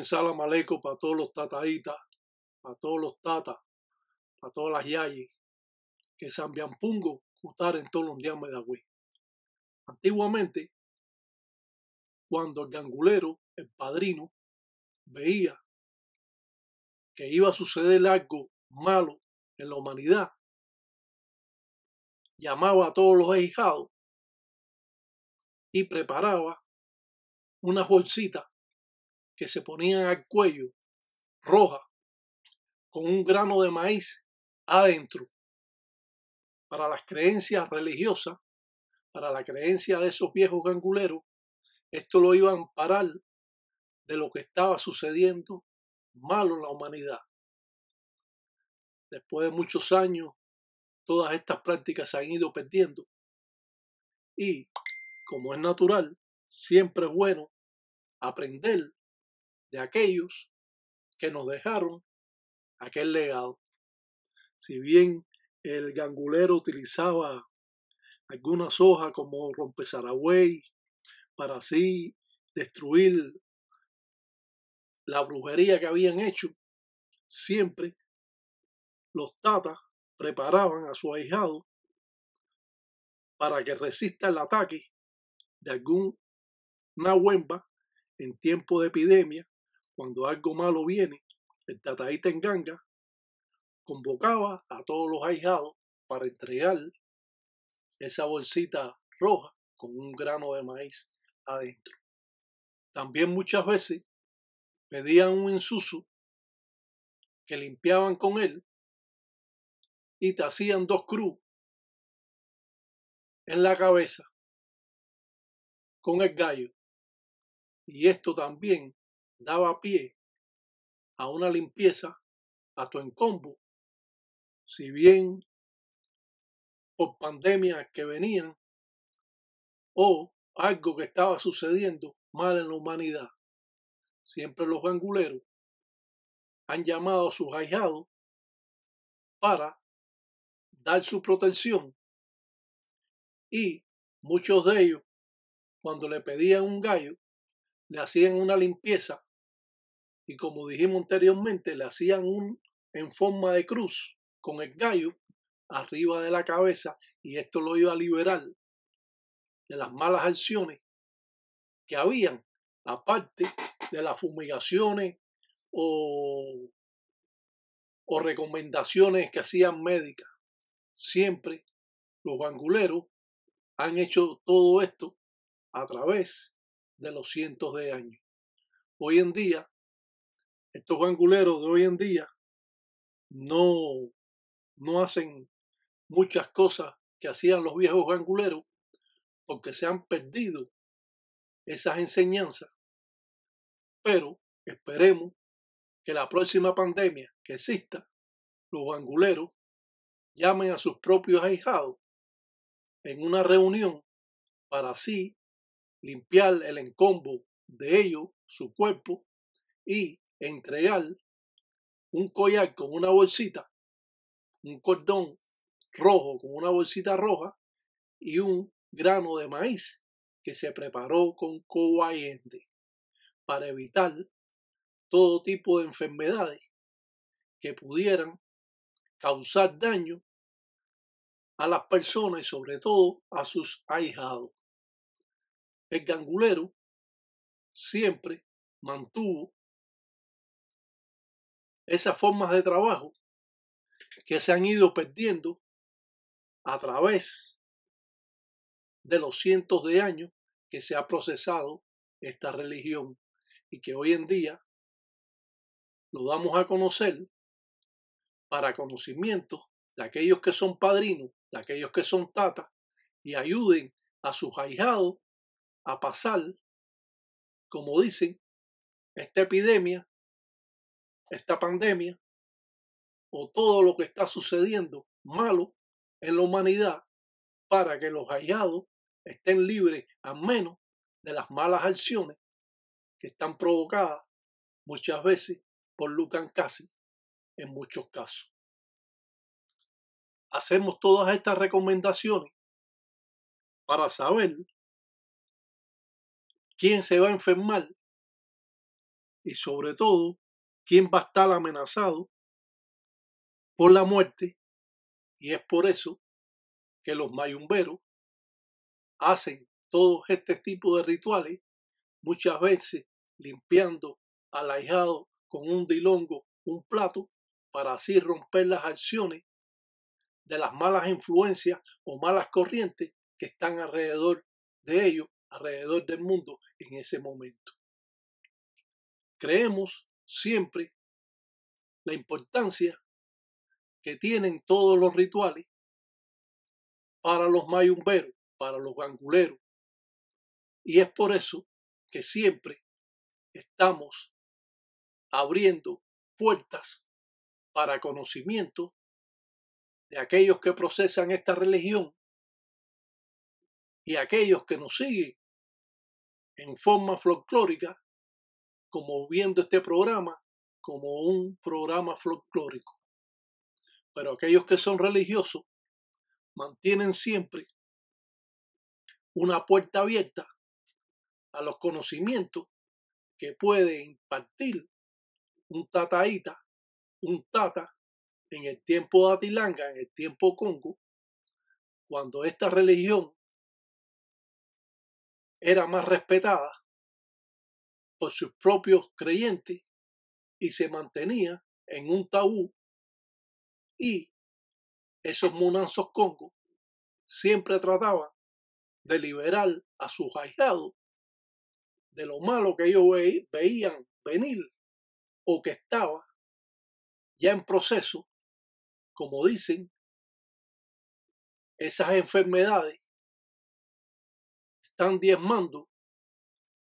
salam aleikum para todos los tataitas, para todos los tatas, para todas las yayis, que Sambiampungo, Cutar en todos los días me da güey. Antiguamente, cuando el gangulero, el padrino, veía que iba a suceder algo malo en la humanidad, llamaba a todos los ahijados y preparaba unas bolsitas que se ponían al cuello, rojas, con un grano de maíz adentro, para las creencias religiosas, para la creencia de esos viejos ganguleros. Esto lo iba a amparar de lo que estaba sucediendo malo en la humanidad. Después de muchos años, todas estas prácticas se han ido perdiendo y, como es natural, siempre es bueno aprender de aquellos que nos dejaron aquel legado. Si bien el gangulero utilizaba algunas hojas como rompezaragüey para así destruir la brujería que habían hecho, siempre los tatas preparaban a su ahijado para que resista el ataque de alguna huemba en tiempo de epidemia. Cuando algo malo viene, el tataíta en ganga convocaba a todos los ahijados para entregar esa bolsita roja con un grano de maíz adentro. También muchas veces pedían un insuso que limpiaban con él y te hacían 2 cruz en la cabeza con el gallo. Y esto también daba pie a una limpieza a tu encombo. Si bien por pandemias que venían o algo que estaba sucediendo mal en la humanidad, siempre los ganguleros han llamado a sus ahijados para dar su protección, y muchos de ellos, cuando le pedían un gallo, le hacían una limpieza y, como dijimos anteriormente, le hacían en forma de cruz con el gallo arriba de la cabeza, y esto lo iba a liberar de las malas acciones que habían, aparte de las fumigaciones o recomendaciones que hacían médicas. Siempre los ganguleros han hecho todo esto a través de los cientos de años. Hoy en día, estos ganguleros de hoy en día no hacen muchas cosas que hacían los viejos ganguleros, porque se han perdido esas enseñanzas. Pero esperemos que la próxima pandemia que exista, los ganguleros llamen a sus propios ahijados en una reunión para así limpiar el encombo de ellos, su cuerpo, y entregar un collar con una bolsita, un cordón rojo con una bolsita roja y un grano de maíz que se preparó con cobayende para evitar todo tipo de enfermedades que pudieran causar daño a las personas y sobre todo a sus ahijados. El gangulero siempre mantuvo esas formas de trabajo que se han ido perdiendo a través de los cientos de años que se ha procesado esta religión, y que hoy en día lo damos a conocer para conocimiento de aquellos que son padrinos, de aquellos que son tatas, y ayuden a sus ahijados a pasar, como dicen, esta epidemia, esta pandemia o todo lo que está sucediendo malo en la humanidad, para que los ahijados estén libres al menos de las malas acciones que están provocadas muchas veces por Lucan Casi en muchos casos. Hacemos todas estas recomendaciones para saber quién se va a enfermar y sobre todo quién va a estar amenazado por la muerte, y es por eso que los mayumberos hacen todo este tipo de rituales, muchas veces limpiando al ahijado con un dilongo, un plato, para así romper las acciones de las malas influencias o malas corrientes que están alrededor de ellos, alrededor del mundo en ese momento. Creemos siempre la importancia que tienen todos los rituales para los mayumberos, para los ganguleros, y es por eso que siempre estamos abriendo puertas para conocimiento de aquellos que procesan esta religión y aquellos que nos siguen en forma folclórica, como viendo este programa como un programa folclórico. Pero aquellos que son religiosos mantienen siempre una puerta abierta a los conocimientos que puede impartir un tataíta, un tata, en el tiempo de Atilanga, en el tiempo Congo, cuando esta religión era más respetada por sus propios creyentes y se mantenía en un tabú, y esos munanzos congos siempre trataban de liberar a sus ahijados de lo malo que ellos veían venir o que estaba ya en proceso. Como dicen, esas enfermedades están diezmando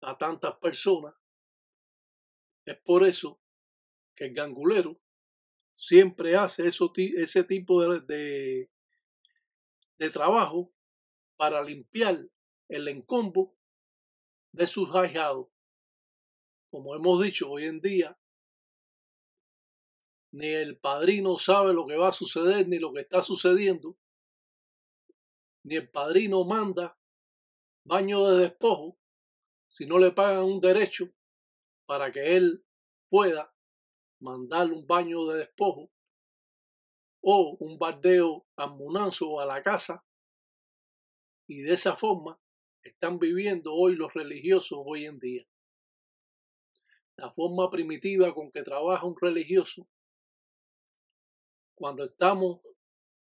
a tantas personas. Es por eso que el gangulero siempre hace ese tipo de trabajo para limpiar el encombo de sus ahijados. Como hemos dicho, hoy en día ni el padrino sabe lo que va a suceder ni lo que está sucediendo, ni el padrino manda baño de despojo si no le pagan un derecho para que él pueda mandarle un baño de despojo o un bardeo ambunanzo a la casa, y de esa forma están viviendo hoy los religiosos hoy en día. La forma primitiva con que trabaja un religioso cuando estamos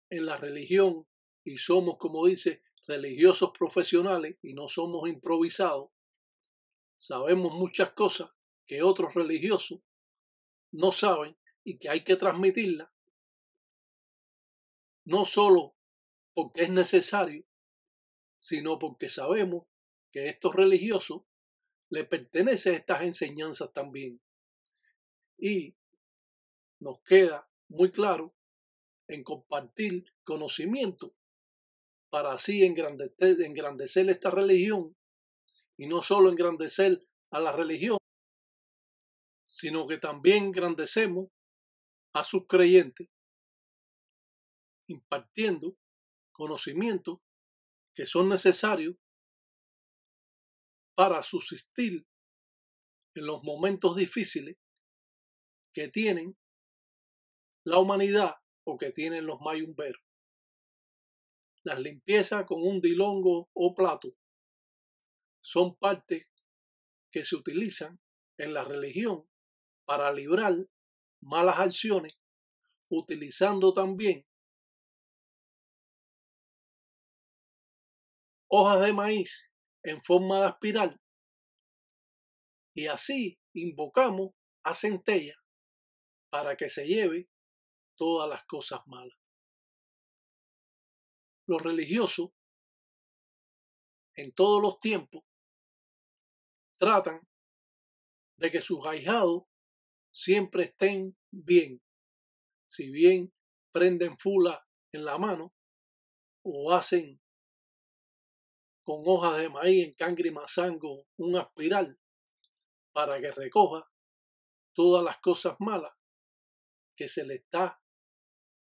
en la religión y somos, como dice, religiosos profesionales y no somos improvisados, sabemos muchas cosas que otros religiosos no saben y que hay que transmitirlas, no solo porque es necesario, sino porque sabemos que estos religiosos le pertenecen estas enseñanzas también. Y nos queda muy claro en compartir conocimiento para así engrandecer esta religión, y no solo engrandecer a la religión, sino que también engrandecemos a sus creyentes, impartiendo conocimientos que son necesarios para subsistir en los momentos difíciles que tienen la humanidad o que tienen los mayumberos. Las limpiezas con un dilongo o plato son partes que se utilizan en la religión para librar malas acciones, utilizando también hojas de maíz en forma de espiral, y así invocamos a Centella para que se lleve todas las cosas malas. Los religiosos en todos los tiempos tratan de que sus ahijados siempre estén bien, si bien prenden fula en la mano o hacen con hojas de maíz en cangre y mazango una espiral para que recoja todas las cosas malas que se le está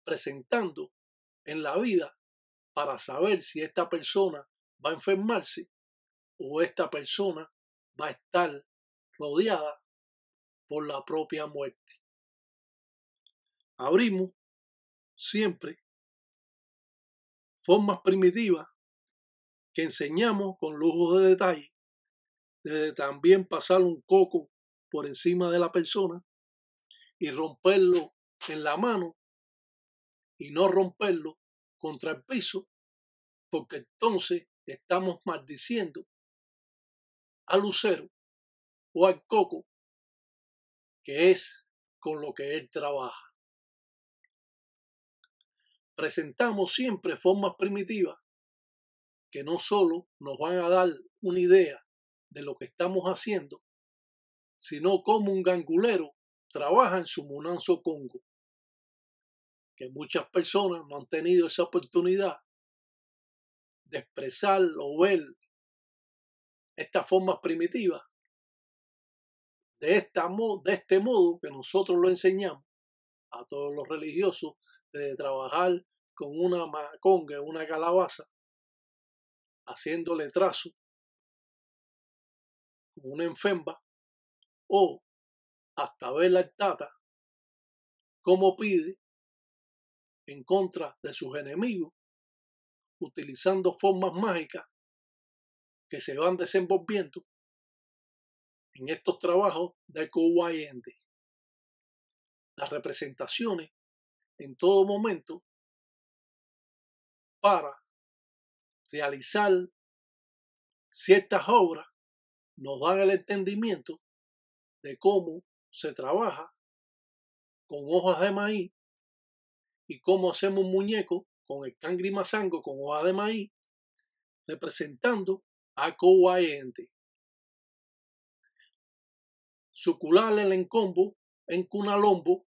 presentando en la vida, para saber si esta persona va a enfermarse o esta persona va a estar rodeada por la propia muerte. Abrimos siempre formas primitivas que enseñamos con lujo de detalle, desde también pasar un coco por encima de la persona y romperlo en la mano y no romperlo contra el piso, porque entonces estamos maldiciendo al lucero o al coco, que es con lo que él trabaja. Presentamos siempre formas primitivas que no solo nos van a dar una idea de lo que estamos haciendo, sino como un gangulero trabaja en su Munanzo Congo, que muchas personas no han tenido esa oportunidad de expresar o ver estas formas primitivas de este modo que nosotros lo enseñamos a todos los religiosos, de trabajar con una maconga, una calabaza, haciéndole trazo con una enfemba, o hasta ver la tata como pide en contra de sus enemigos, utilizando formas mágicas que se van desenvolviendo en estos trabajos de Kouayende. Las representaciones en todo momento para realizar ciertas obras nos dan el entendimiento de cómo se trabaja con hojas de maíz y cómo hacemos un muñeco con el cangri mazango con hojas de maíz, representando a Kouayende. Sucularle el encombo en Cunalombo,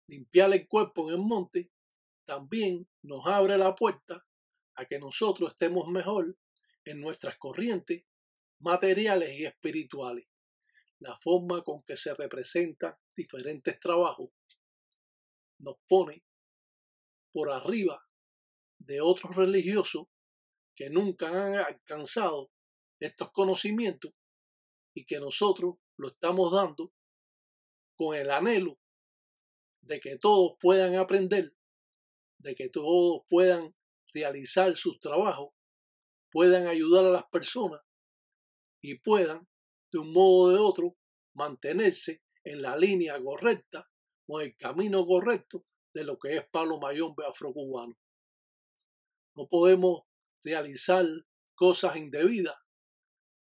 limpiarle el cuerpo en el monte, también nos abre la puerta a que nosotros estemos mejor en nuestras corrientes materiales y espirituales. La forma con que se representan diferentes trabajos nos pone por arriba de otros religiosos que nunca han alcanzado estos conocimientos y que nosotros lo estamos dando con el anhelo de que todos puedan aprender, de que todos puedan realizar sus trabajos, puedan ayudar a las personas y puedan, de un modo o de otro, mantenerse en la línea correcta o en el camino correcto de lo que es Palo Mayombe afrocubano. No podemos realizar cosas indebidas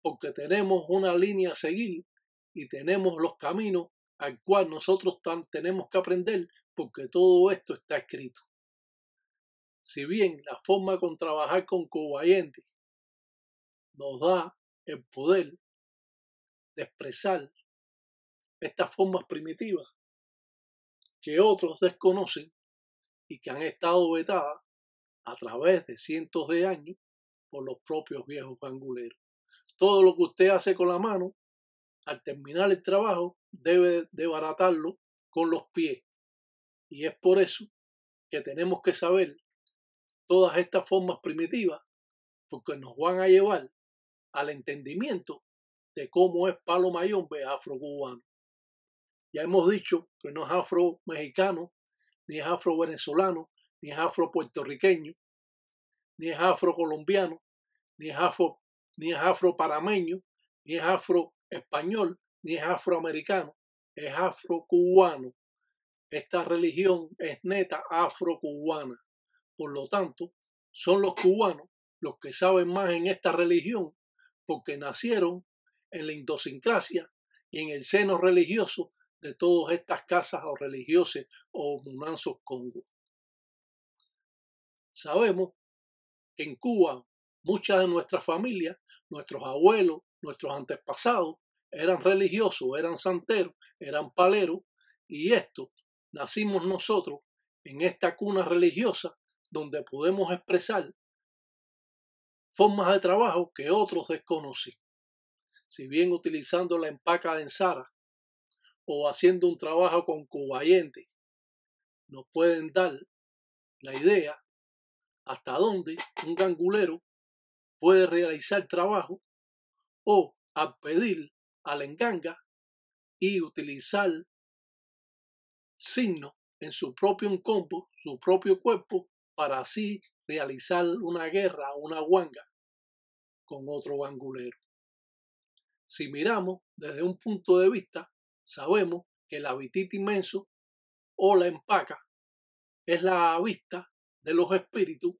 porque tenemos una línea a seguir y tenemos los caminos al cual nosotros tenemos que aprender, porque todo esto está escrito. Si bien la forma con trabajar con Kouayende nos da el poder de expresar estas formas primitivas que otros desconocen y que han estado vetadas a través de cientos de años por los propios viejos ganguleros. Todo lo que usted hace con la mano, al terminar el trabajo, debe desbaratarlo con los pies. Y es por eso que tenemos que saber todas estas formas primitivas, porque nos van a llevar al entendimiento de cómo es Palo Mayombe afrocubano. Ya hemos dicho que no es afro-mexicano, ni es afro-venezolano, ni es afro-puertorriqueño, ni es afro-colombiano, ni es afro-parameño, ni es afro-español, ni es afroamericano, es afro-cubano. Esta religión es neta afro-cubana. Por lo tanto, son los cubanos los que saben más en esta religión porque nacieron en la idiosincrasia y en el seno religioso de todas estas casas o religiosas o munanzos Congo. Sabemos que en Cuba muchas de nuestras familias, nuestros abuelos, nuestros antepasados eran religiosos, eran santeros, eran paleros, y esto nacimos nosotros en esta cuna religiosa donde podemos expresar formas de trabajo que otros desconocen. Si bien utilizando la empaca de ensara o haciendo un trabajo con Kouayende nos pueden dar la idea hasta dónde un gangulero puede realizar trabajo, o al pedir a la enganga y utilizar signos en su propio encombo, su propio cuerpo, para así realizar una guerra, una guanga con otro gangulero. Si miramos desde un punto de vista, sabemos que la vititi menso o la empaca es la vista de los espíritus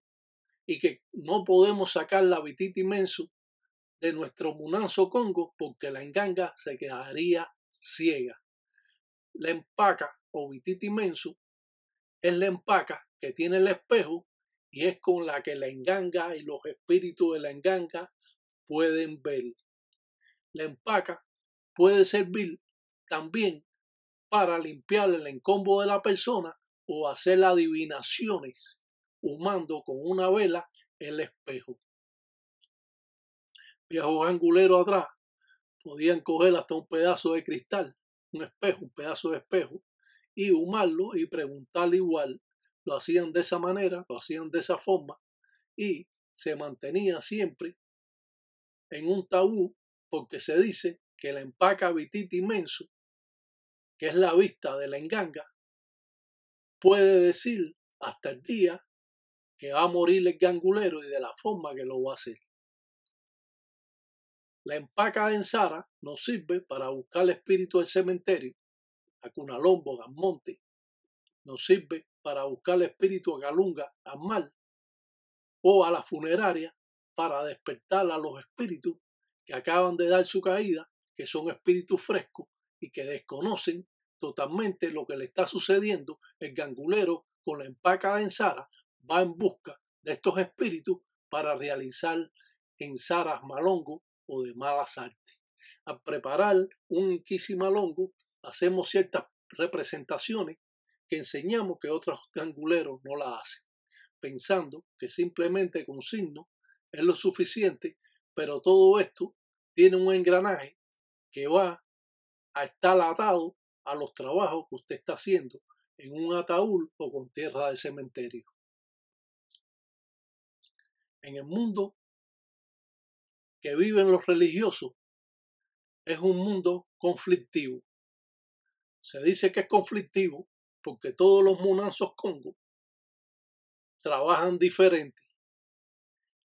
y que no podemos sacar la vititi menso de nuestro munanzo congo porque la enganga se quedaría ciega. La empaca o vititi menso es la empaca que tiene el espejo y es con la que la enganga y los espíritus de la enganga pueden ver. La empaca puede servir también para limpiar el encombo de la persona o hacer adivinaciones humando con una vela el espejo. Viejos anguleros atrás podían coger hasta un pedazo de cristal, un espejo, un pedazo de espejo, y humarlo y preguntarle igual. Lo hacían de esa manera, lo hacían de esa forma y se mantenía siempre en un tabú porque se dice que la empaca vititi menso, que es la vista de la enganga, puede decir hasta el día que va a morir el gangulero y de la forma que lo va a hacer. La empaca de Ensara nos sirve para buscar el espíritu del cementerio, a Cunalombo, a Monte. Nos sirve para buscar el espíritu a Calunga, a Mal, o a la funeraria para despertar a los espíritus que acaban de dar su caída, que son espíritus frescos y que desconocen totalmente lo que le está sucediendo. El gangulero con la empaca de Ensara va en busca de estos espíritus para realizar ensaras malongo o de malas artes. Al preparar un inquisimalongo hacemos ciertas representaciones que enseñamos que otros ganguleros no la hacen, pensando que simplemente con signos es lo suficiente, pero todo esto tiene un engranaje que va a estar atado a los trabajos que usted está haciendo en un ataúd o con tierra de cementerio. En el mundo que viven los religiosos es un mundo conflictivo. Se dice que es conflictivo porque todos los munanzos congos trabajan diferente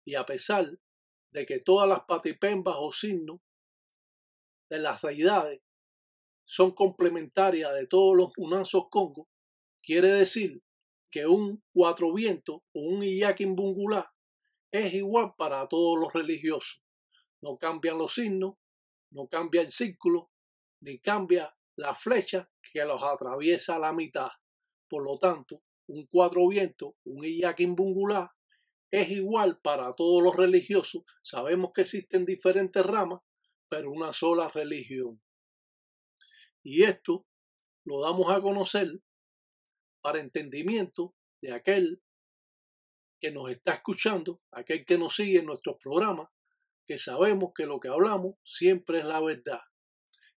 y a pesar de que todas las patipembas o signos de las deidades son complementarias de todos los munanzos congos, quiere decir que un cuatro vientos o un iyaquimbungulá es igual para todos los religiosos. No cambian los signos, no cambia el círculo, ni cambia la flecha que los atraviesa a la mitad. Por lo tanto, un cuatro vientos, un iyaquimbungulá, es igual para todos los religiosos. Sabemos que existen diferentes ramas, pero una sola religión. Y esto lo damos a conocer para entendimiento de aquel que nos está escuchando, aquel que nos sigue en nuestros programas, que sabemos que lo que hablamos siempre es la verdad.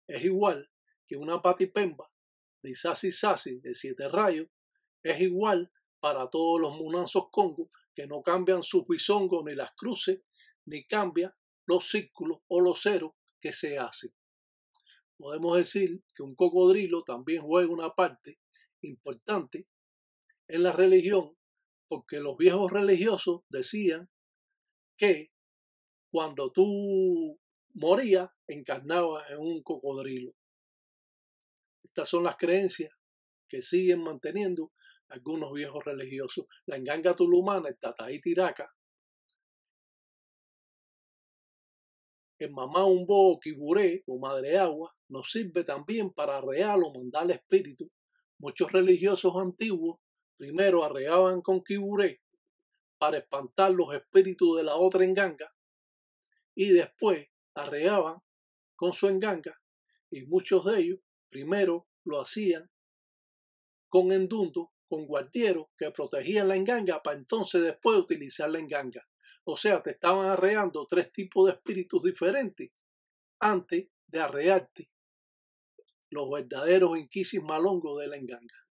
Es igual que una patipemba de Sasi Sasi de 7 rayos, es igual para todos los munanzos congos que no cambian sus bisongos ni las cruces, ni cambian los círculos o los ceros que se hacen. Podemos decir que un cocodrilo también juega una parte importante en la religión, porque los viejos religiosos decían que cuando tú morías encarnabas en un cocodrilo. Estas son las creencias que siguen manteniendo algunos viejos religiosos. La enganga tulumana, el tataí tiraca, el mamá umbo o quiburé o madre agua nos sirve también para arrear o mandar espíritu. Muchos religiosos antiguos primero arreaban con quiburé para espantar los espíritus de la otra enganga y después arreaban con su enganga, y muchos de ellos primero lo hacían con endundo, con guardieros que protegían la enganga para entonces después utilizar la enganga. O sea, te estaban arreando 3 tipos de espíritus diferentes antes de arrearte los verdaderos inquisis malongos de la enganga.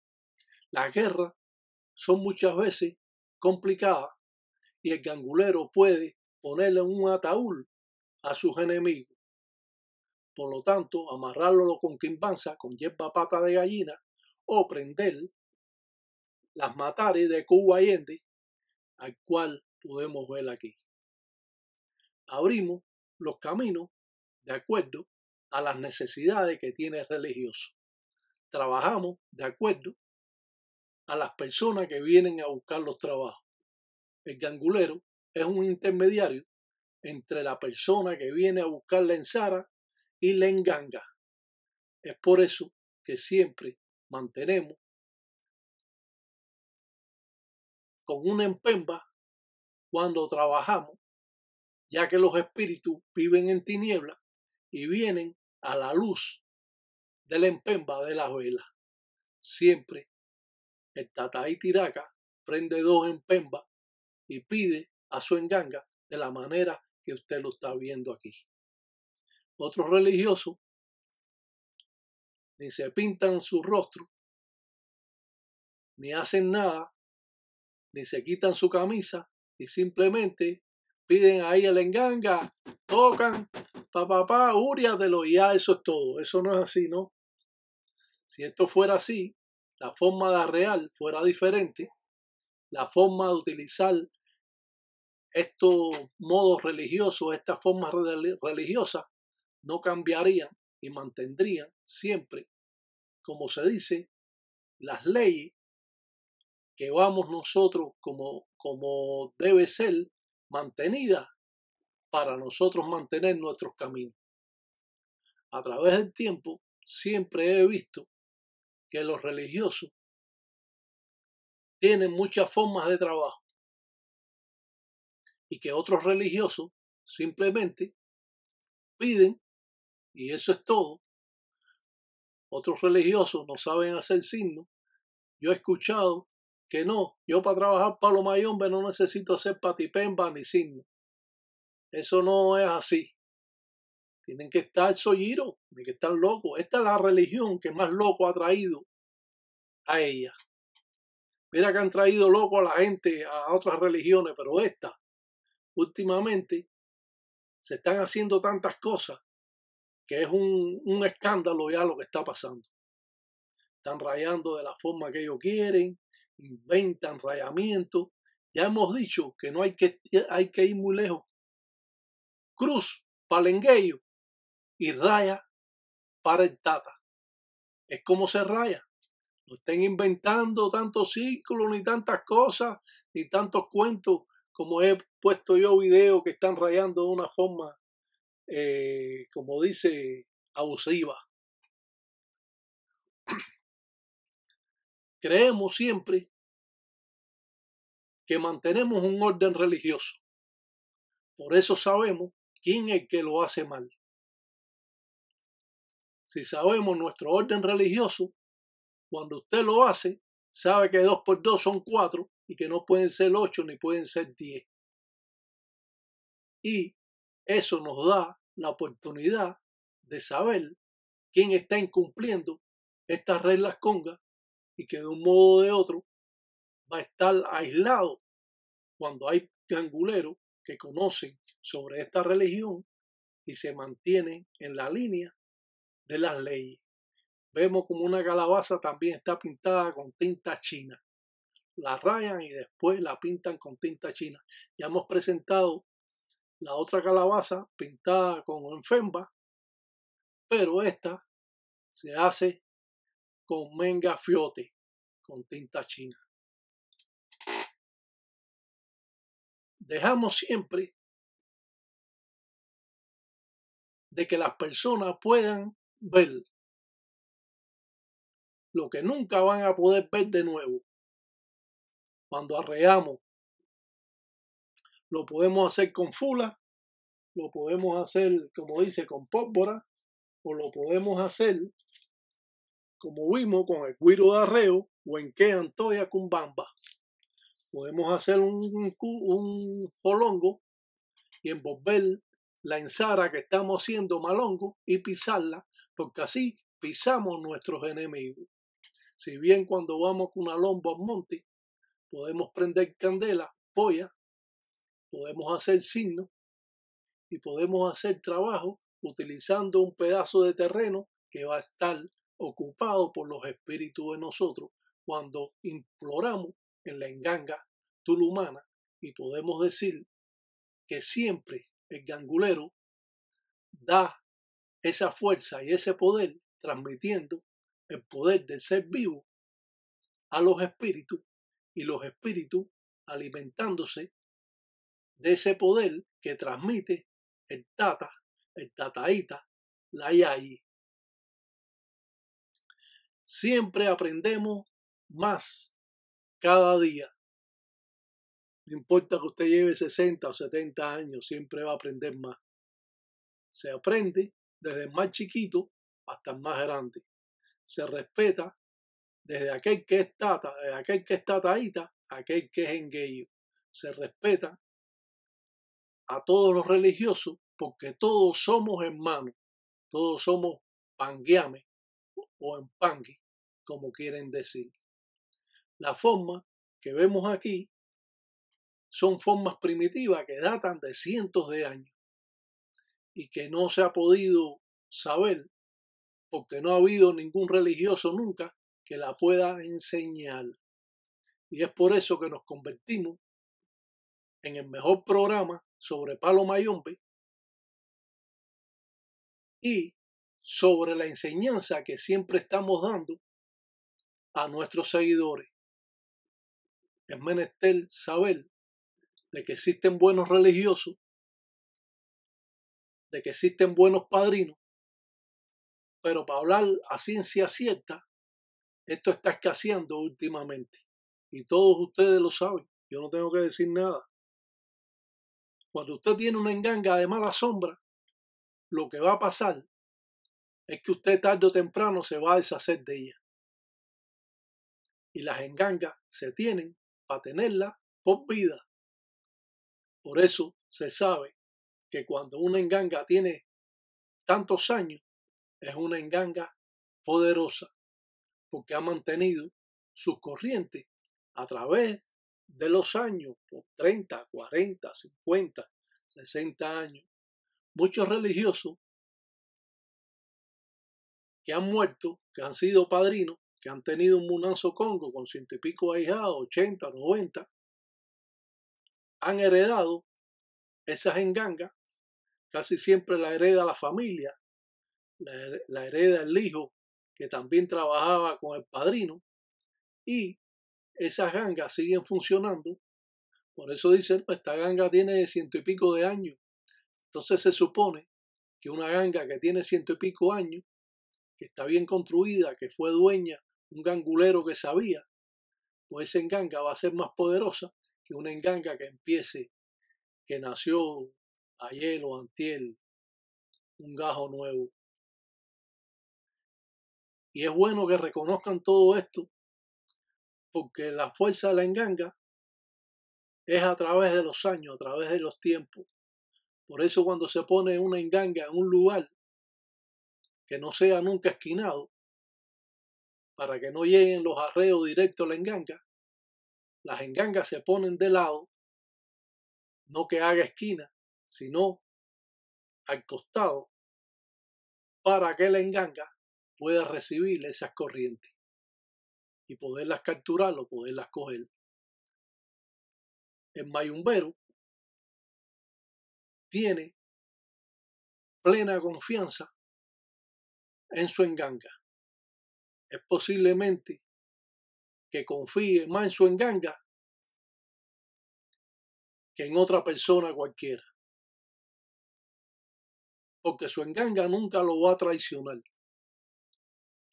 Las guerras son muchas veces complicadas y el gangulero puede ponerle en un ataúd a sus enemigos. Por lo tanto, amarrarlo con quimbanza, con hierba pata de gallina, o prender las matares de Cuba Allende, al cual podemos ver aquí. Abrimos los caminos de acuerdo a las necesidades que tiene el religioso. Trabajamos de acuerdo a las personas que vienen a buscar los trabajos. El gangulero es un intermediario entre la persona que viene a buscar la ensara y la enganga. Es por eso que siempre mantenemos con una empemba cuando trabajamos, ya que los espíritus viven en tinieblas y vienen a la luz de la empemba de las velas. Siempre el Tataí Tiraca prende 2 empembas y pide a su enganga de la manera que usted lo está viendo aquí. Otros religiosos ni se pintan su rostro, ni hacen nada, ni se quitan su camisa y simplemente piden ahí el enganga, tocan, úriatelo y ya eso es todo. Eso no es así, ¿no? Si esto fuera así, la forma de arrear fuera diferente, la forma de utilizar estos modos religiosos, estas formas religiosas, no cambiarían y mantendrían siempre, como se dice, las leyes que vamos nosotros como debe ser mantenida para nosotros mantener nuestros caminos. A través del tiempo siempre he visto que los religiosos tienen muchas formas de trabajo y que otros religiosos simplemente piden y eso es todo. Otros religiosos no saben hacer signos. Yo he escuchado que no, yo para trabajar para los mayombe no necesito hacer patipemba ni signo. Eso no es así. Tienen que estar solliros, tienen que estar locos. Esta es la religión que más loco ha traído a ella. Mira que han traído loco a la gente a otras religiones, pero esta, últimamente, se están haciendo tantas cosas que es un escándalo ya lo que está pasando. Están rayando de la forma que ellos quieren, inventan rayamientos. Ya hemos dicho que no hay que ir muy lejos. Cruz, palengueyo y raya para el tata. Es como se raya. No estén inventando tantos círculos, ni tantas cosas, ni tantos cuentos, como he puesto yo videos que están rayando de una forma, como dice, abusiva. Creemos siempre que mantenemos un orden religioso. Por eso sabemos quién es el que lo hace mal. Si sabemos nuestro orden religioso, cuando usted lo hace, sabe que 2 por 2 son 4 y que no pueden ser 8 ni pueden ser 10. Y eso nos da la oportunidad de saber quién está incumpliendo estas reglas congas y que de un modo o de otro va a estar aislado cuando hay ganguleros que conocen sobre esta religión y se mantienen en la línea de las leyes. Vemos como una calabaza también está pintada con tinta china. La rayan y después la pintan con tinta china. Ya hemos presentado la otra calabaza pintada con enfemba, pero esta se hace con menga fiote, con tinta china. Dejamos siempre de que las personas puedan ver lo que nunca van a poder ver de nuevo. Cuando arreamos, lo podemos hacer con fula, lo podemos hacer, como dice, con pólvora, o lo podemos hacer, como vimos, con el guiro de arreo o en que antoya con bamba. Podemos hacer un jolongo y envolver la ensara que estamos haciendo malongo y pisarla, porque así pisamos nuestros enemigos. Si bien cuando vamos con una lomba al monte, podemos prender candela, polla, podemos hacer signos y podemos hacer trabajo utilizando un pedazo de terreno que va a estar ocupado por los espíritus de nosotros cuando imploramos en la enganga tulumana, y podemos decir que siempre el gangulero da esa fuerza y ese poder, transmitiendo el poder del ser vivo a los espíritus, y los espíritus alimentándose de ese poder que transmite el tata, el tataíta, la yai. Siempre aprendemos más cada día. No importa que usted lleve 60 o 70 años, siempre va a aprender más. Se aprende desde el más chiquito hasta el más grande. Se respeta desde aquel que es tata, desde aquel que es tataíta, aquel que es engueyo. Se respeta a todos los religiosos porque todos somos hermanos, todos somos pangueames o empangui, como quieren decir. La forma que vemos aquí son formas primitivas que datan de cientos de años y que no se ha podido saber porque no ha habido ningún religioso nunca que la pueda enseñar. Y es por eso que nos convertimos en el mejor programa sobre Palo Mayombe y sobre la enseñanza que siempre estamos dando a nuestros seguidores. Es menester saber de que existen buenos religiosos, de que existen buenos padrinos, pero para hablar a ciencia cierta, esto está escaseando últimamente. Y todos ustedes lo saben, yo no tengo que decir nada. Cuando usted tiene una enganga de mala sombra, lo que va a pasar es que usted tarde o temprano se va a deshacer de ella. Y las engangas se tienen para tenerlas por vida. Por eso se sabe que cuando una enganga tiene tantos años, es una enganga poderosa, porque ha mantenido sus corrientes a través de los años, por 30, 40, 50, 60 años. Muchos religiosos que han muerto, que han sido padrinos, que han tenido un Munanzo Congo con 100 y pico ahijados, 80, 90, han heredado esas engangas. Casi siempre la hereda la familia, la hereda el hijo que también trabajaba con el padrino, y esas gangas siguen funcionando. Por eso dicen, esta ganga tiene 100 y pico de años. Entonces se supone que una ganga que tiene 100 y pico años, que está bien construida, que fue dueña un gangulero que sabía, pues esa enganga va a ser más poderosa que una enganga que empiece, que nació ayer o antier, un gajo nuevo. Y es bueno que reconozcan todo esto, porque la fuerza de la enganga es a través de los años, a través de los tiempos. Por eso cuando se pone una enganga en un lugar que no sea nunca esquinado, para que no lleguen los arreos directos a la enganga, las engangas se ponen de lado, no que haga esquina, sino al costado, para que la enganga pueda recibir esas corrientes y poderlas capturar o poderlas coger. El mayumbero tiene plena confianza en su enganga. Es posiblemente que confíe más en su enganga que en otra persona cualquiera, porque su enganga nunca lo va a traicionar.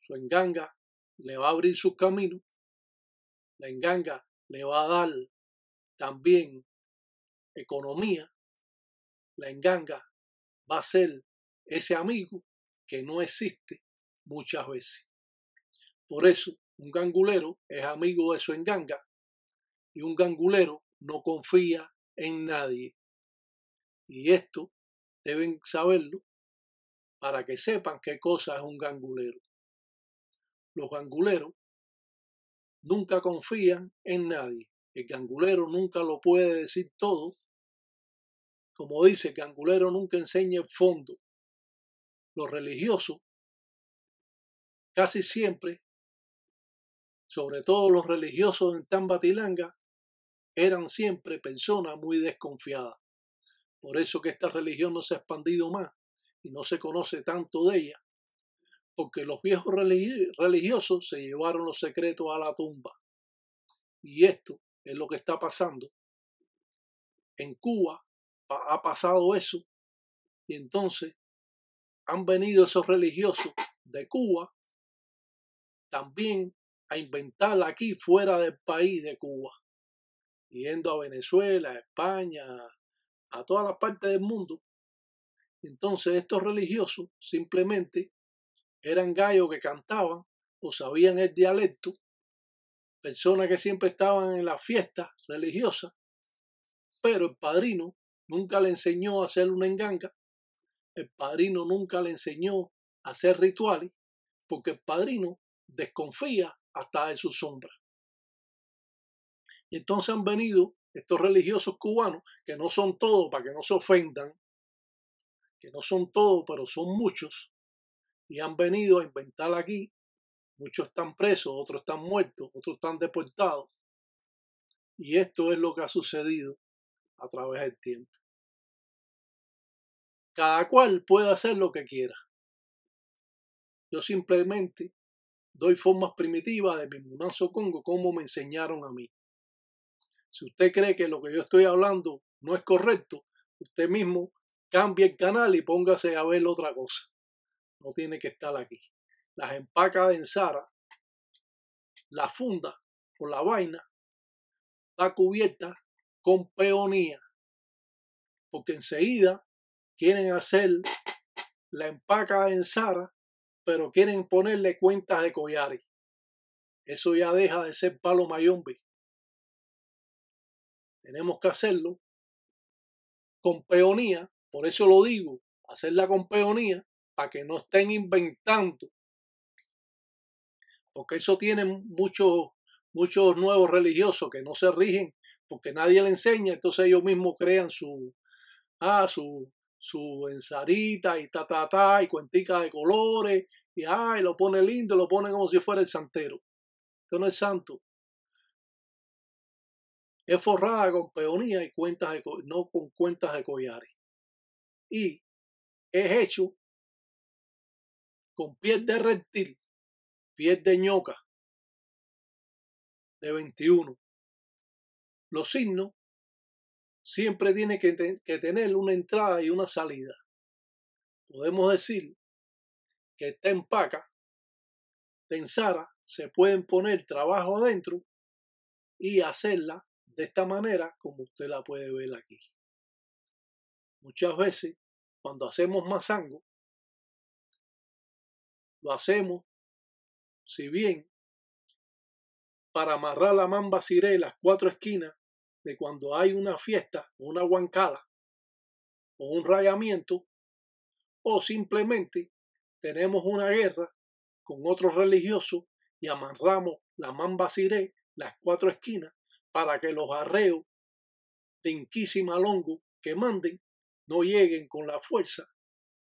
Su enganga le va a abrir sus caminos, la enganga le va a dar también economía, la enganga va a ser ese amigo que no existe muchas veces. Por eso un gangulero es amigo de su enganga y un gangulero no confía en nadie. Y esto deben saberlo para que sepan qué cosa es un gangulero. Los ganguleros nunca confían en nadie. El gangulero nunca lo puede decir todo. Como dice, el gangulero nunca enseña el fondo. los religiosos casi siempre, sobre todo los religiosos en Tambatilanga, eran siempre personas muy desconfiadas. Por eso que esta religión no se ha expandido más y no se conoce tanto de ella, porque los viejos religiosos se llevaron los secretos a la tumba. Y esto es lo que está pasando. En Cuba ha pasado eso, y entonces han venido esos religiosos de Cuba también a inventar aquí fuera del país de Cuba, yendo a Venezuela, a España, a todas las partes del mundo. Entonces estos religiosos simplemente eran gallos que cantaban o sabían el dialecto, personas que siempre estaban en las fiestas religiosas, pero el padrino nunca le enseñó a hacer una enganga, el padrino nunca le enseñó a hacer rituales, porque el padrino desconfía hasta de su sombra. Y entonces han venido estos religiosos cubanos, que no son todos, para que no se ofendan, que no son todos, pero son muchos, y han venido a inventar aquí. Muchos están presos, otros están muertos, otros están deportados. Y esto es lo que ha sucedido a través del tiempo. Cada cual puede hacer lo que quiera. Yo simplemente doy formas primitivas de mi Munazo Congo como me enseñaron a mí. Si usted cree que lo que yo estoy hablando no es correcto, usted mismo cambie el canal y póngase a ver otra cosa. No tiene que estar aquí. Las empacas de ensara, la funda o la vaina está cubierta con peonía, porque enseguida quieren hacer la empaca de ensara, pero quieren ponerle cuentas de collares. Eso ya deja de ser palo mayombe. Tenemos que hacerlo con peonía, por eso lo digo, hacerla con peonía, para que no estén inventando, porque eso tienen muchos nuevos religiosos que no se rigen, porque nadie le enseña, entonces ellos mismos crean su ensarita y y cuentica de colores, y lo pone lindo, lo pone como si fuera el santero. Esto no es santo. Es forrada con peonía y no con cuentas de collares. Y es hecho con piel de reptil, piel de ñoca, de 21. Los signos siempre tienen que tener una entrada y una salida. Podemos decir que esta empaca de ensara se pueden poner trabajo adentro y hacerla de esta manera como usted la puede ver aquí. Muchas veces cuando hacemos mazango, lo hacemos, si bien para amarrar la mamba ciré las 4 esquinas de cuando hay una fiesta, una huancala o un rayamiento, o simplemente tenemos una guerra con otros religiosos y amarramos la mamba ciré las 4 esquinas para que los arreos de Inquisimalongo que manden no lleguen con la fuerza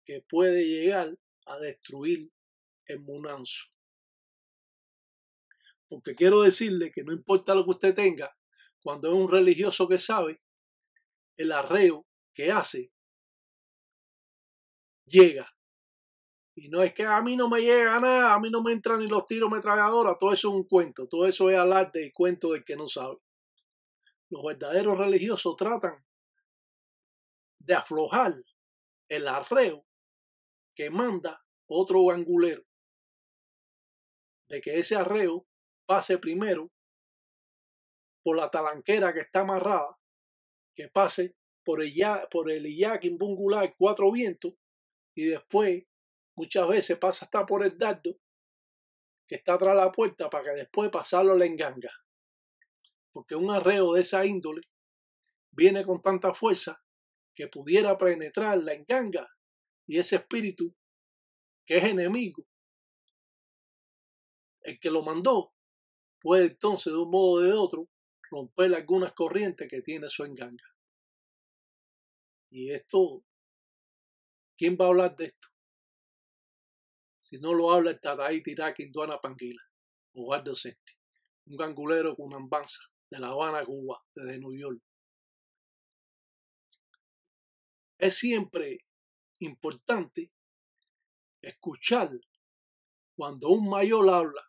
que puede llegar a destruir el Munanzo. Porque quiero decirle que no importa lo que usted tenga, cuando es un religioso que sabe, el arreo que hace llega. Y no es que a mí no me llega nada, a mí no me entran ni los tiros metralladoras, todo eso es un cuento, todo eso es alarde y cuento del que no sabe. Los verdaderos religiosos tratan de aflojar el arreo que manda otro gangulero, de que ese arreo pase primero por la talanquera que está amarrada, que pase por el Iyaquín Bungular 4 vientos, y después muchas veces pasa hasta por el dardo que está atrás de la puerta para que después pasarlo a la enganga. Porque un arreo de esa índole viene con tanta fuerza que pudiera penetrar la enganga, y ese espíritu que es enemigo, el que lo mandó, puede entonces de un modo o de otro romper algunas corrientes que tiene su enganga. Y esto, ¿quién va a hablar de esto? si no lo habla el Tataí Tiraqui Induana Panguila, Osvaldo Sesti, un gangulero con ambanza de La Habana, Cuba, desde New York. Es siempre importante escuchar cuando un mayor habla,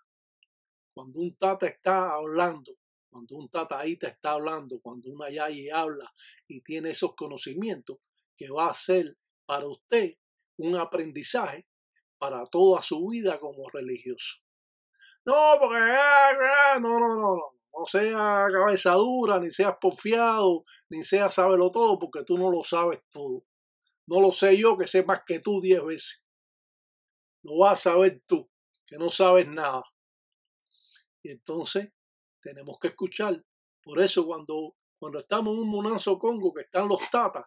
cuando un tata está hablando, cuando un tataíta está hablando, cuando una yayi habla y tiene esos conocimientos, que va a ser para usted un aprendizaje para toda su vida como religioso. No, porque no sea cabeza dura, ni seas porfiado, ni seas sábelo todo, porque tú no lo sabes todo. No lo sé yo, que sé más que tú 10 veces. Lo vas a saber tú, que no sabes nada. Y entonces tenemos que escuchar. Por eso cuando estamos en un Munanzo Congo, que están los tatas,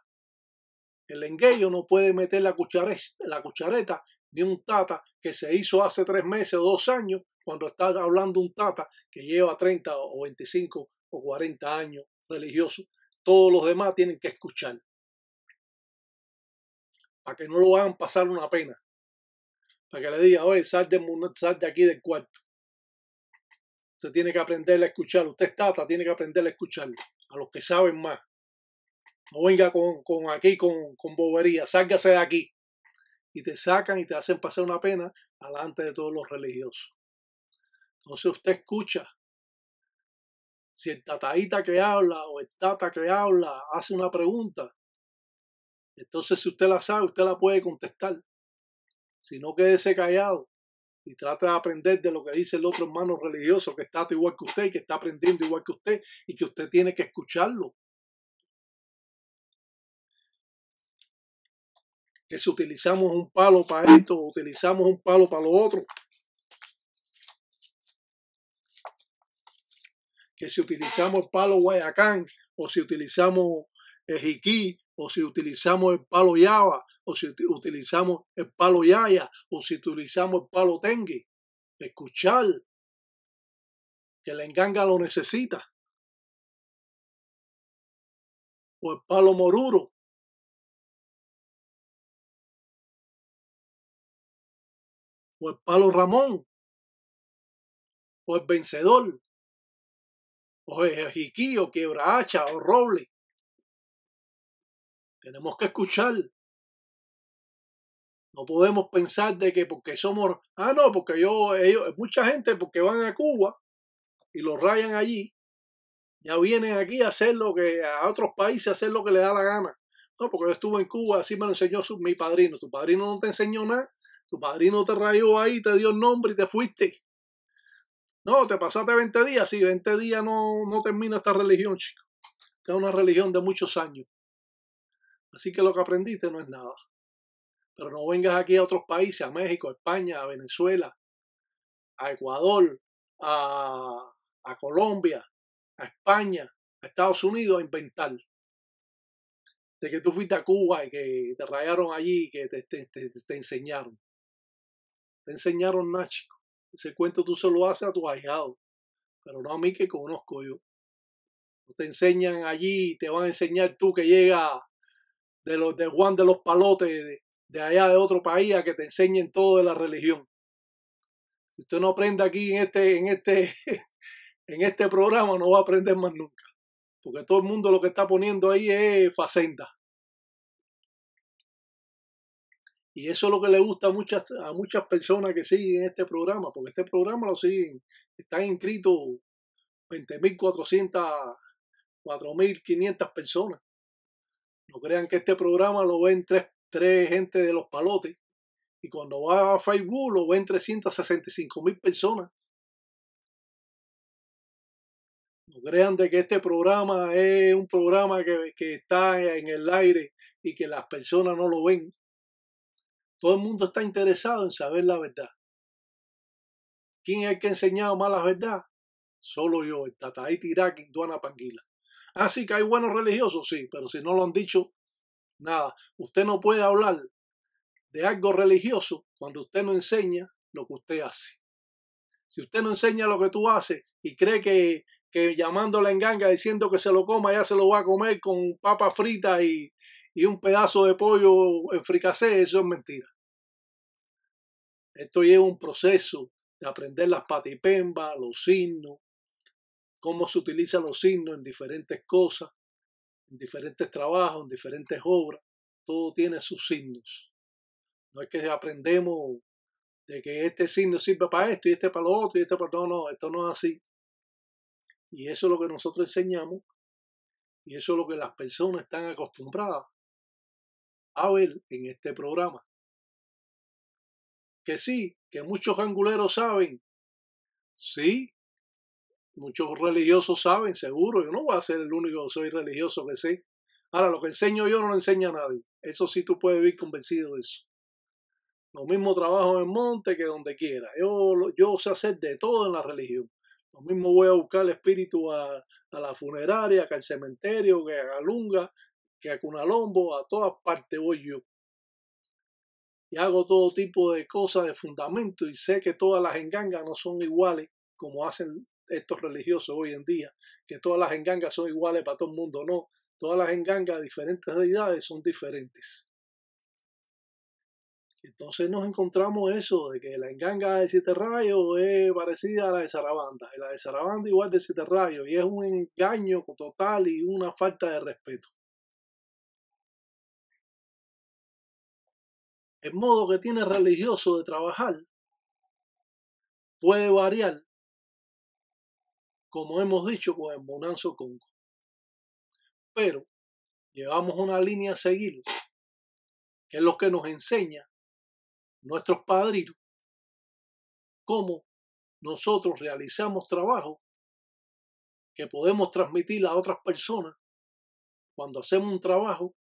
el lengueyo no puede meter la cuchareta de un tata que se hizo hace 3 meses o 2 años, cuando está hablando un tata que lleva 30 o 25 o 40 años religioso. Todos los demás tienen que escuchar, para que no lo hagan pasar una pena, para que le diga, oye, sal de aquí del cuarto. Usted tiene que aprender a escuchar. Usted es tata, tiene que aprender a escuchar a los que saben más. No venga con bobería. Sálgase de aquí. Y te sacan y te hacen pasar una pena delante de todos los religiosos. Entonces usted escucha. Si el tataíta que habla o el tata que habla hace una pregunta, entonces si usted la sabe, usted la puede contestar. Si no, quédese callado y trata de aprender de lo que dice el otro hermano religioso que está igual que usted y que está aprendiendo igual que usted y que usted tiene que escucharlo. Que si utilizamos un palo para esto, utilizamos un palo para lo otro. Que si utilizamos el palo Guayacán, o si utilizamos el jiquí, o si utilizamos el palo Yaba, o si utilizamos el palo Yaya, o si utilizamos el palo Tengue. Escuchar que la enganga lo necesita. O el palo Moruro. O el palo Ramón. O el Vencedor. O el jiquí, o quiebra hacha, o roble. Tenemos que escuchar. No podemos pensar de que porque somos, no, porque mucha gente porque van a Cuba y los rayan allí, ya vienen aquí a hacer a otros países a hacer lo que les da la gana. No, porque yo estuve en Cuba, así me lo enseñó mi padrino. Tu padrino no te enseñó nada. Tu padrino te rayó ahí, te dio el nombre y te fuiste. No, te pasaste 20 días. Sí, 20 días no termina esta religión, chico. Esta es una religión de muchos años. Así que lo que aprendiste no es nada. Pero no vengas aquí a otros países, a México, a España, a Venezuela, a Ecuador, a Colombia, a España, a Estados Unidos a inventar. De que tú fuiste a Cuba y que te rayaron allí y que te enseñaron. Te enseñaron nada, chico. Ese cuento tú se lo haces a tu ahijado, pero no a mí que conozco yo. No te enseñan allí, te van a enseñar tú que llega de Juan de los Palotes, de allá de otro país, a que te enseñen todo de la religión. Si usted no aprende aquí en este programa, no va a aprender más nunca. Porque todo el mundo lo que está poniendo ahí es facenda. Y eso es lo que le gusta a muchas personas que siguen este programa, porque este programa lo siguen, están inscritos 20.400, 4.500 personas. No crean que este programa lo ven tres gente de los palotes. Y cuando va a Facebook lo ven 365.000 personas. No crean de que este programa es un programa que está en el aire y que las personas no lo ven. Todo el mundo está interesado en saber la verdad. ¿Quién es el que ha enseñado más la verdad? Solo yo, el Tataí Tiraqui Induana Panguila. Sí que hay buenos religiosos, sí, pero si no lo han dicho, nada. Usted no puede hablar de algo religioso cuando usted no enseña lo que usted hace. Si usted no enseña lo que tú haces y cree que llamándole en ganga diciendo que se lo coma, ya se lo va a comer con papas fritas y un pedazo de pollo en fricasé, eso es mentira. Esto lleva un proceso de aprender las patipembas, los signos, cómo se utilizan los signos en diferentes cosas, en diferentes trabajos, en diferentes obras. Todo tiene sus signos. No es que aprendemos de que este signo sirve para esto y este para lo otro y este para... No, esto no es así. Y eso es lo que nosotros enseñamos y eso es lo que las personas están acostumbradas a ver en este programa. Que sí, que muchos anguleros saben. Sí, muchos religiosos saben, seguro. Yo no voy a ser el único que soy religioso que sé. Ahora, lo que enseño yo no lo enseña a nadie. Eso sí tú puedes vivir convencido de eso. Lo mismo trabajo en el monte que donde quiera. Yo sé hacer de todo en la religión. Lo mismo voy a buscar el espíritu a la funeraria, que al cementerio, que a Galunga, que a Cunalombo, a todas partes voy yo. Y hago todo tipo de cosas de fundamento y sé que todas las engangas no son iguales como hacen estos religiosos hoy en día, que todas las engangas son iguales para todo el mundo. No, todas las engangas de diferentes deidades son diferentes. Entonces nos encontramos eso, de que la enganga de 7 rayos es parecida a la de Sarabanda, y la de Sarabanda igual de 7 rayos, y es un engaño total y una falta de respeto. El modo que tiene religioso de trabajar puede variar, como hemos dicho con el Bonanzo Congo. Pero llevamos una línea a seguir, que es lo que nos enseña nuestros padrinos, cómo nosotros realizamos trabajo que podemos transmitir a otras personas. Cuando hacemos un trabajo,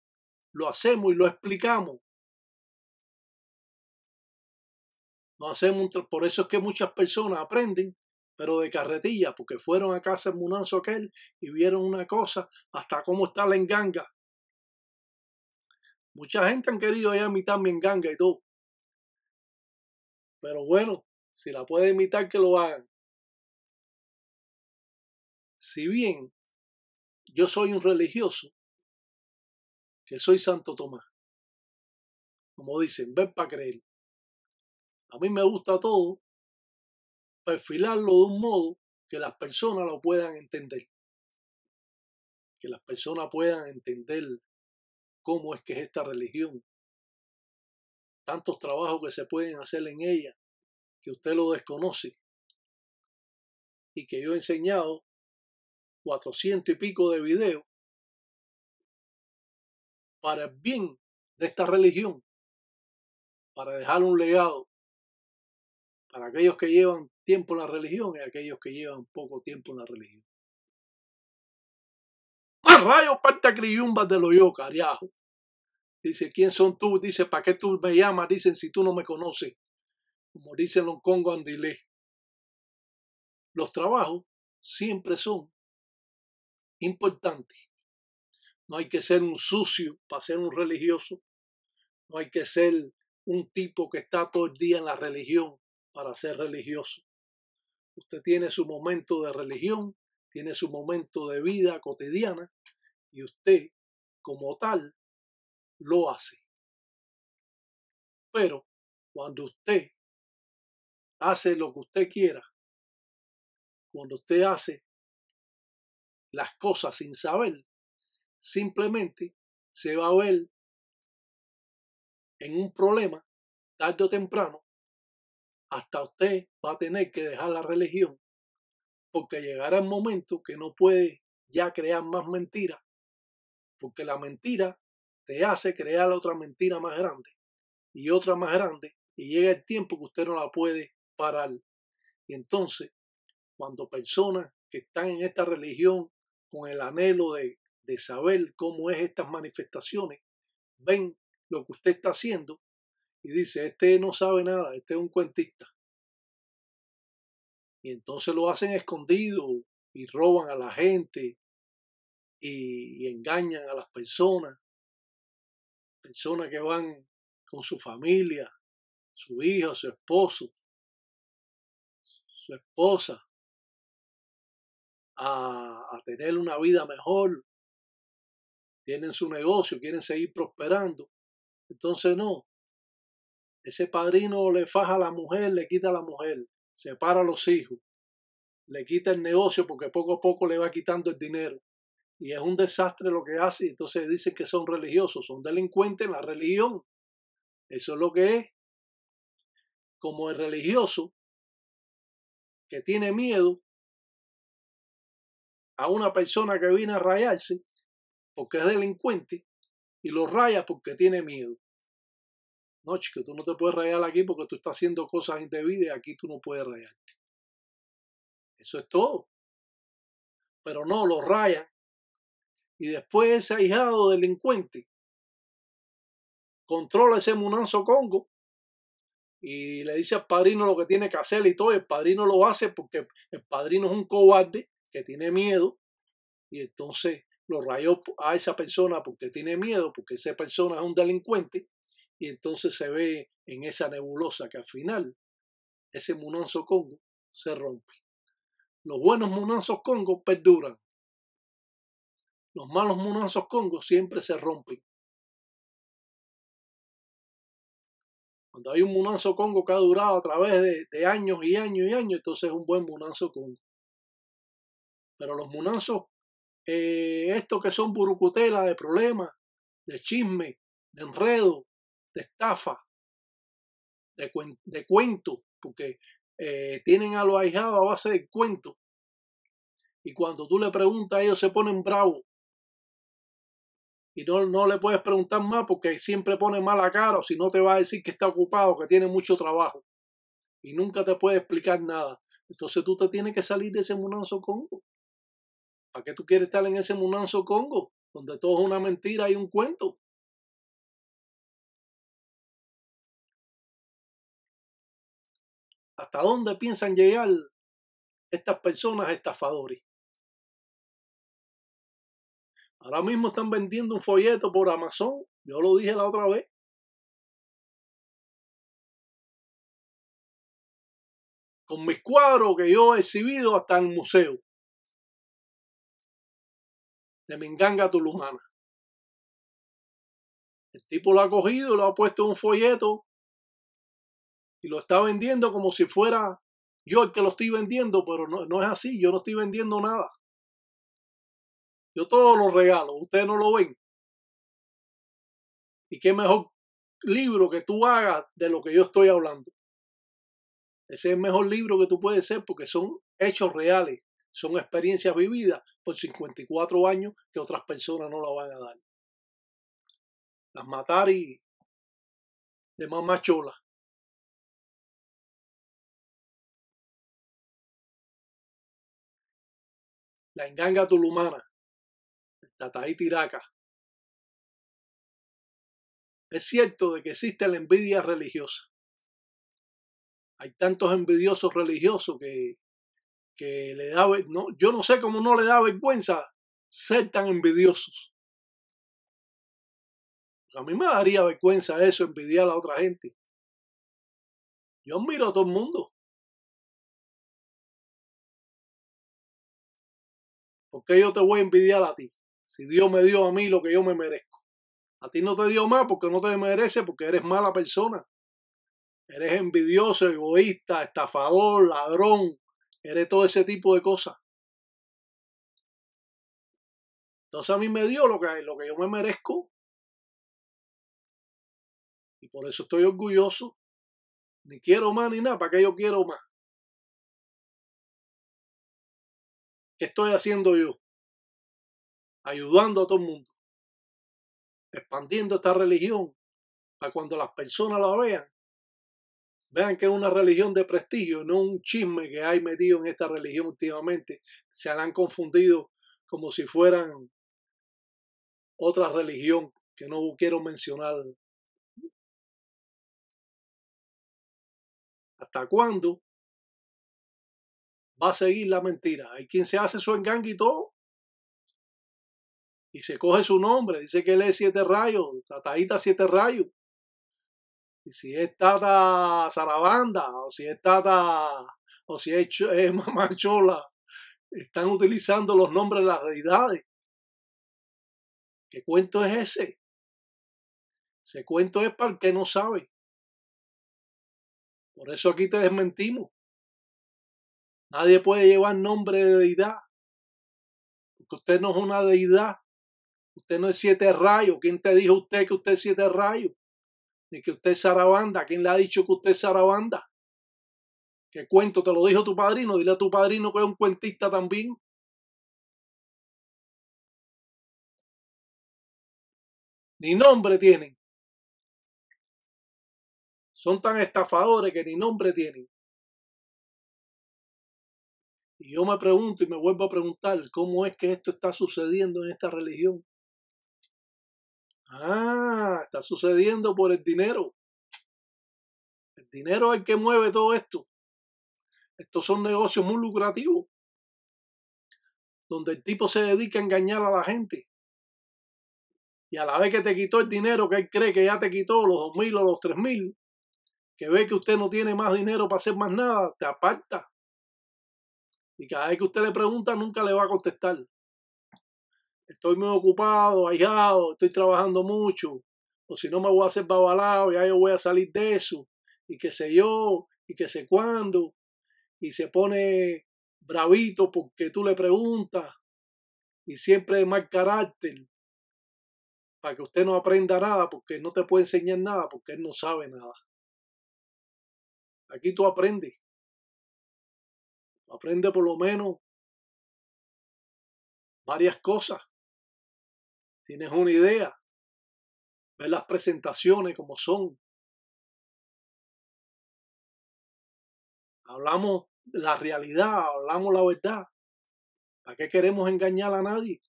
lo hacemos y lo explicamos. No hacemos por eso es que muchas personas aprenden, pero de carretilla, porque fueron a casa del Munanzo aquel y vieron una cosa, hasta cómo está la enganga. Mucha gente han querido ya imitar mi enganga y todo. Pero bueno, si la puede imitar, que lo hagan. Si bien yo soy un religioso, que soy Santo Tomás, como dicen, ven para creer. A mí me gusta todo, perfilarlo de un modo que las personas lo puedan entender. Que las personas puedan entender cómo es que es esta religión. Tantos trabajos que se pueden hacer en ella, que usted lo desconoce. Y que yo he enseñado 400 y pico de videos para el bien de esta religión, para dejar un legado para aquellos que llevan tiempo en la religión y aquellos que llevan poco tiempo en la religión. ¡Más rayos parta criyumbas de lo yo, carajo! Dice, ¿quién son tú? Dice, ¿para qué tú me llamas? Dicen, si tú no me conoces. Como dicen los Congo Andilé. Los trabajos siempre son importantes. No hay que ser un sucio para ser un religioso. No hay que ser un tipo que está todo el día en la religión para ser religioso. Usted tiene su momento de religión, tiene su momento de vida cotidiana y usted, como tal, lo hace. Pero cuando usted hace lo que usted quiera, cuando usted hace las cosas sin saber, simplemente se va a ver en un problema tarde o temprano. Hasta usted va a tener que dejar la religión porque llegará el momento que no puede ya crear más mentiras, porque la mentira te hace crear otra mentira más grande y otra más grande y llega el tiempo que usted no la puede parar. Y entonces, cuando personas que están en esta religión con el anhelo de saber cómo es estas manifestaciones, ven lo que usted está haciendo y dice, este no sabe nada, este es un cuentista. Y entonces lo hacen escondido y roban a la gente y engañan a las personas que van con su familia, su hijo, su esposo, su esposa, a tener una vida mejor, tienen su negocio, quieren seguir prosperando. Entonces no, Ese padrino le faja a la mujer, le quita a la mujer, separa a los hijos, le quita el negocio porque poco a poco le va quitando el dinero. Y es un desastre lo que hace. Entonces dicen que son religiosos, son delincuentes en la religión. Eso es lo que es. Como el religioso que tiene miedo a una persona que viene a rayarse porque es delincuente y lo raya porque tiene miedo. No, chico, tú no te puedes rayar aquí porque tú estás haciendo cosas indebidas y aquí tú no puedes rayarte. Eso es todo. Pero no, lo rayan. Y después ese ahijado delincuente controla ese Munanzo Congo y le dice al padrino lo que tiene que hacer y todo. Y el padrino lo hace porque el padrino es un cobarde que tiene miedo y entonces lo rayó a esa persona porque tiene miedo, porque esa persona es un delincuente y entonces se ve en esa nebulosa que al final ese Munanzo Congo se rompe. Los buenos Munanzos Congo perduran. Los malos Munanzos Congo siempre se rompen. Cuando hay un Munanzo Congo que ha durado a través de años y años y años, entonces es un buen Munanzo Congo. Pero los Munanzos, estos que son burucutela de problemas, de chisme, de enredo, de estafa, de cuento, porque tienen a los ahijados a base de cuento. Y cuando tú le preguntas, ellos se ponen bravos. Y no le puedes preguntar más porque siempre pone mala cara o si no te va a decir que está ocupado, que tiene mucho trabajo. Y nunca te puede explicar nada. Entonces tú te tienes que salir de ese Munanzo Congo. ¿Para qué tú quieres estar en ese Munanzo Congo? Donde todo es una mentira y un cuento. ¿Hasta dónde piensan llegar estas personas estafadores? Ahora mismo están vendiendo un folleto por Amazon. Yo lo dije la otra vez. Con mis cuadros que yo he exhibido hasta en el museo de Minganga Tulumana. El tipo lo ha cogido, lo ha puesto en un folleto y lo está vendiendo como si fuera yo el que lo estoy vendiendo, pero no es así. Yo no estoy vendiendo nada. Yo todo lo regalo. Ustedes no lo ven. Y qué mejor libro que tú hagas de lo que yo estoy hablando. Ese es el mejor libro que tú puedes hacer porque son hechos reales, son experiencias vividas por 54 años que otras personas no la van a dar. Las Matari de Mamá Chola. La Inganga Tulumana, Tataí Tiraca. Es cierto de que existe la envidia religiosa. Hay tantos envidiosos religiosos que le da, no, yo no sé cómo no le da vergüenza ser tan envidiosos. A mí me daría vergüenza eso, envidiar a otra gente. Yo admiro a todo el mundo. ¿Por qué yo te voy a envidiar a ti? Si Dios me dio a mí lo que yo me merezco. A ti no te dio más porque no te mereces, porque eres mala persona. Eres envidioso, egoísta, estafador, ladrón. Eres todo ese tipo de cosas. Entonces a mí me dio lo que yo me merezco. Y por eso estoy orgulloso. Ni quiero más ni nada. ¿Para qué yo quiero más? ¿Qué estoy haciendo yo? Ayudando a todo el mundo. Expandiendo esta religión. Para cuando las personas la vean que es una religión de prestigio, no un chisme que hay metido en esta religión últimamente. Se la han confundido como si fueran otra religión que no quiero mencionar. ¿Hasta cuándo va a seguir la mentira? Hay quien se hace su engangue y todo y se coge su nombre, dice que él es 7 rayos, Tataíta 7 rayos. Y si es Tata Zarabanda o si es Tata o si es Mamá Chola, están utilizando los nombres de las deidades. ¿Qué cuento es ese? Ese cuento es para el que no sabe. Por eso aquí te desmentimos. Nadie puede llevar nombre de deidad, porque usted no es una deidad. Usted no es 7 rayos. ¿Quién te dijo usted que usted es 7 rayos? Ni que usted es Sarabanda. ¿Quién le ha dicho que usted es Sarabanda? ¿Qué cuento te lo dijo tu padrino? Dile a tu padrino que es un cuentista también. Ni nombre tienen. Son tan estafadores que ni nombre tienen. Y yo me pregunto y me vuelvo a preguntar, ¿cómo es que esto está sucediendo en esta religión? Está sucediendo por el dinero. El dinero es el que mueve todo esto. Estos son negocios muy lucrativos, donde el tipo se dedica a engañar a la gente. Y a la vez que te quitó el dinero que él cree que ya te quitó, los 2.000 o los 3.000, que ve que usted no tiene más dinero para hacer más nada, te aparta. Y cada vez que usted le pregunta, nunca le va a contestar. Estoy muy ocupado, ahijado, estoy trabajando mucho. O si no me voy a hacer babalao, ya yo voy a salir de eso. Y qué sé yo, y qué sé cuándo. Y se pone bravito porque tú le preguntas. Y siempre de mal carácter. Para que usted no aprenda nada, porque no te puede enseñar nada, porque él no sabe nada. Aquí tú aprendes. Aprende por lo menos varias cosas. Tienes una idea. Ves las presentaciones como son. Hablamos la realidad, hablamos la verdad. ¿Para qué queremos engañar a nadie?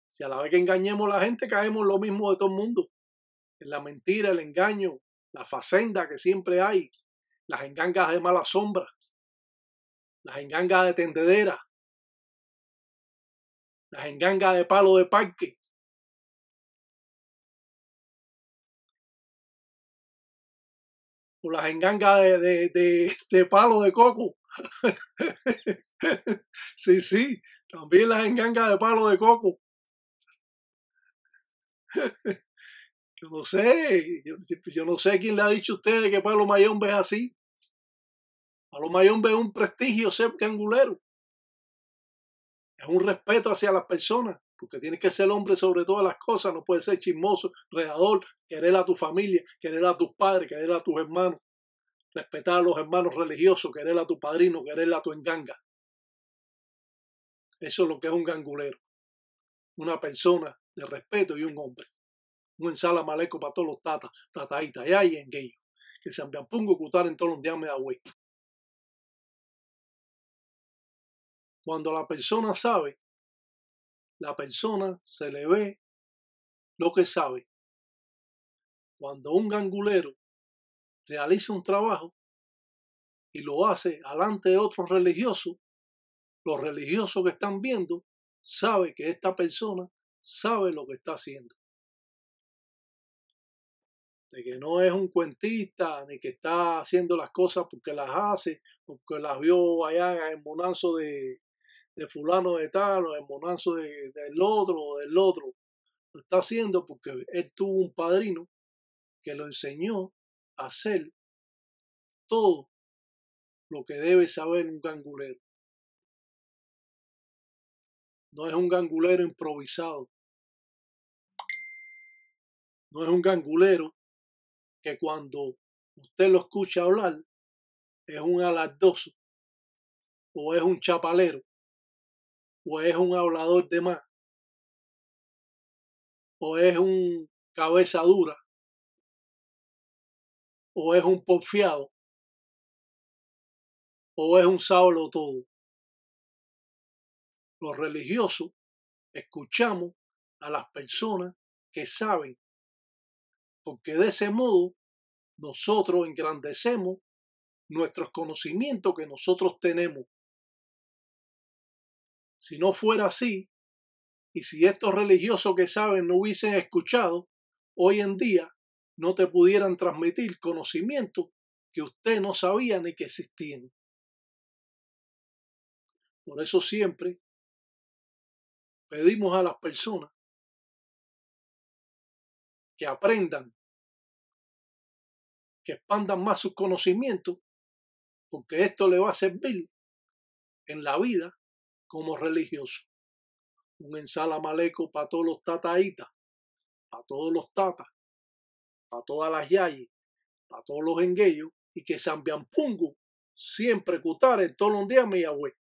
Si a la vez que engañemos a la gente caemos en lo mismo de todo el mundo. En la mentira, el engaño, la facenda que siempre hay, las engangas de mala sombra, las engangas de tendedera, las engangas de palo de parque. O las engangas de palo de coco. Sí, también las engangas de palo de coco. Yo no sé, yo no sé quién le ha dicho a ustedes que Palo Mayombe es así. Palo Mayombe es un prestigio ser gangulero. Es un respeto hacia las personas, porque tienes que ser hombre sobre todas las cosas, no puedes ser chismoso, redador, querer a tu familia, querer a tus padres, querer a tus hermanos, respetar a los hermanos religiosos, querer a tu padrino, querer a tu enganga. Eso es lo que es un gangulero. Una persona de respeto y un hombre. Un ensala maleco para todos los tatas, tataitas, y en gay. Que se envían pungo cutar en todos los días me da güey. Cuando la persona sabe, la persona se le ve lo que sabe. Cuando un gangulero realiza un trabajo y lo hace alante de otros religiosos, los religiosos que están viendo saben que esta persona sabe lo que está haciendo. De que no es un cuentista, ni que está haciendo las cosas porque las hace, porque las vio allá en Monanzo de fulano de tal, o en Monanzo del otro, o del otro. Lo está haciendo porque él tuvo un padrino que lo enseñó a hacer todo lo que debe saber un gangulero. No es un gangulero improvisado. No es un gangulero que cuando usted lo escucha hablar es un alardoso, o es un chapalero, o es un hablador de más, o es un cabeza dura, o es un porfiado, o es un sábalo todo. Los religiosos escuchamos a las personas que saben, porque de ese modo nosotros engrandecemos nuestros conocimientos que nosotros tenemos. Si no fuera así, y si estos religiosos que saben no hubiesen escuchado, hoy en día no te pudieran transmitir conocimientos que usted no sabía ni que existían. Por eso siempre pedimos a las personas que aprendan, que expandan más sus conocimientos, porque esto le va a servir en la vida como religioso. Un ensalamaleco para todos los tataitas, para todos los tatas, para todas las yayis, para todos los enguellos, y que Sambiampungu siempre cutare todos los días mi abuelo.